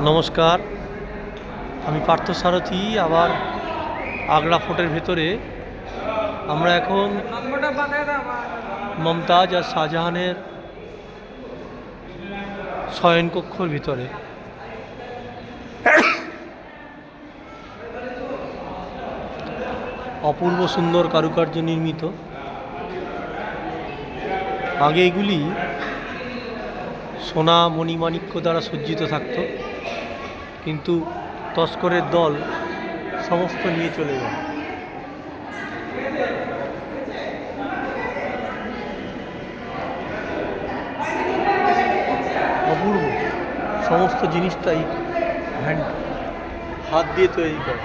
নমস্কার, আমি পার্থসারথী। আবার আগ্রা ফোর্টের ভেতরে আমরা এখন মমতাজ আর শাহজাহানের শয়নকক্ষর ভিতরে। অপূর্ব সুন্দর কারুকার্য নির্মিত। আগে এগুলি সোনা মণিমাণিক্য দ্বারা সজ্জিত থাকত, কিন্তু তস্করের দল সমস্ত নিয়ে চলে যায়। অপূর্ব সমস্ত জিনিসটাই হাত দিয়ে তৈরি করে।